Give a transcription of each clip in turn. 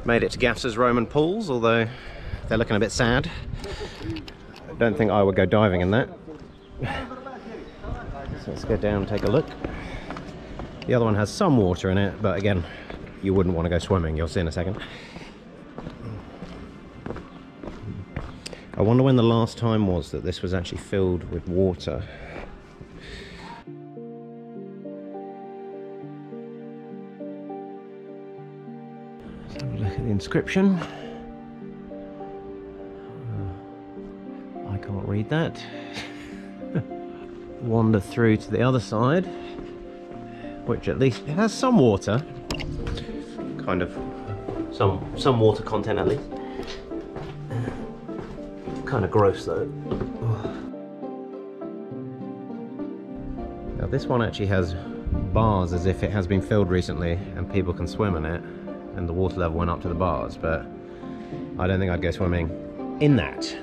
Made it to Gafsa's Roman pools, although they're looking a bit sad. I don't think I would go diving in that. So let's go down and take a look. The other one has some water in it, but again, you wouldn't want to go swimming. You'll see in a second. I wonder when the last time was that this was actually filled with water. Let's have a look at the inscription. I can't read that. Wander through to the other side, which at least it has some water. Kind of some water content at least. Kind of gross though. Now this one actually has bars as if it has been filled recently and people can swim in it, and the water level went up to the bars, but I don't think I'd go swimming in that.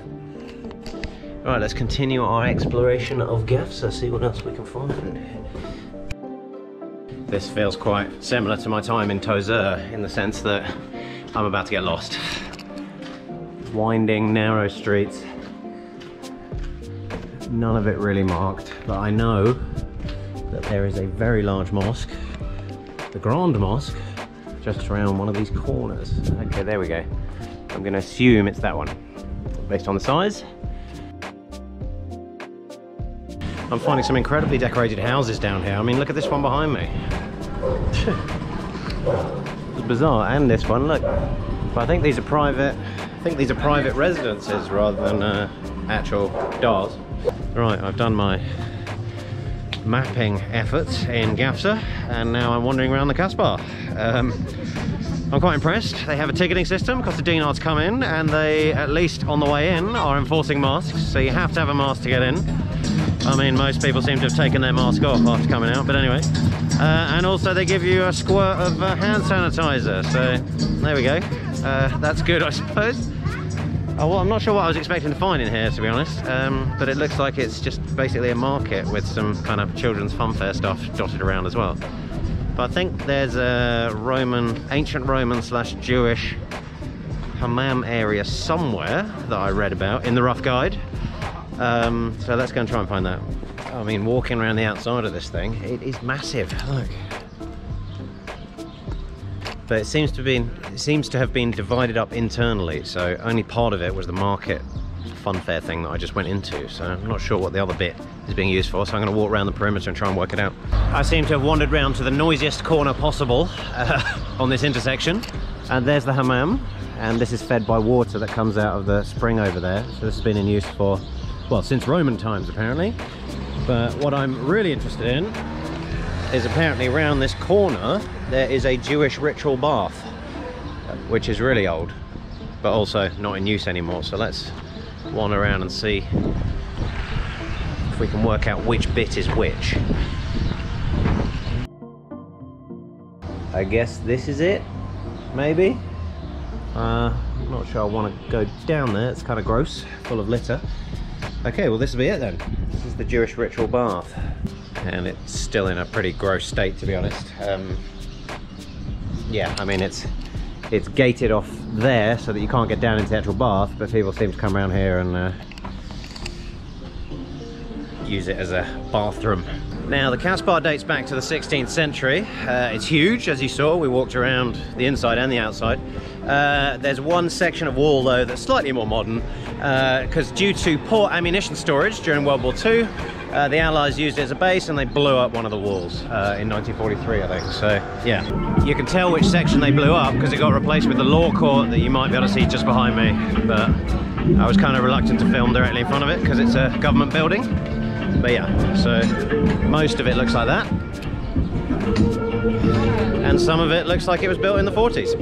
Right, let's continue our exploration of Gafsa, see what else we can find. This feels quite similar to my time in Tozeur in the sense that I'm about to get lost. Winding, narrow streets. None of it really marked, but I know that there is a very large mosque, the Grande Mosque, just around one of these corners. Okay, there we go. I'm going to assume it's that one, based on the size. I'm finding some incredibly decorated houses down here. I mean, look at this one behind me. It's bizarre, and this one, look. But I think these are private. I think these are private residences rather than actual dars. Right, I've done my mapping efforts in Gafsa, and now I'm wandering around the Kasbah. I'm quite impressed. They have a ticketing system, costs a dinar to come in, and they, at least on the way in, are enforcing masks, so you have to have a mask to get in. I mean, most people seem to have taken their mask off after coming out, but anyway. And also they give you a squirt of hand sanitizer, so there we go. That's good, I suppose. Oh, well, I'm not sure what I was expecting to find in here, to be honest, but it looks like it's just basically a market with some kind of children's funfair stuff dotted around as well. But I think there's a ancient Roman / Jewish hammam area somewhere that I read about in the rough guide. So let's go and try and find that. I mean, walking around the outside of this thing, it is massive. Look. But it seems to have been divided up internally, so only part of it was the market funfair thing that I just went into, so I'm not sure what the other bit is being used for, so I'm going to walk around the perimeter and try and work it out. I seem to have wandered round to the noisiest corner possible on this intersection, and there's the hammam, and this is fed by water that comes out of the spring over there, so this has been in use for, well, since Roman times apparently. But what I'm really interested in is apparently around this corner there is a Jewish ritual bath, which is really old, but also not in use anymore. So let's wander around and see if we can work out which bit is which. I guess this is it, maybe? I'm not sure I want to go down there, it's kind of gross, full of litter. Okay, well this will be it then. This is the Jewish ritual bath. And it's still in a pretty gross state, to be honest. Yeah, I mean it's gated off there so that you can't get down into the actual bath, but people seem to come around here and use it as a bathroom. Now the Kasbah dates back to the 16th century. It's huge, as you saw. We walked around the inside and the outside. There's one section of wall though that's slightly more modern, because due to poor ammunition storage during World War II, the Allies used it as a base and they blew up one of the walls in 1943, I think. So yeah, you can tell which section they blew up because it got replaced with the law court that you might be able to see just behind me. But I was kind of reluctant to film directly in front of it because it's a government building. But yeah, so most of it looks like that. And some of it looks like it was built in the 40s.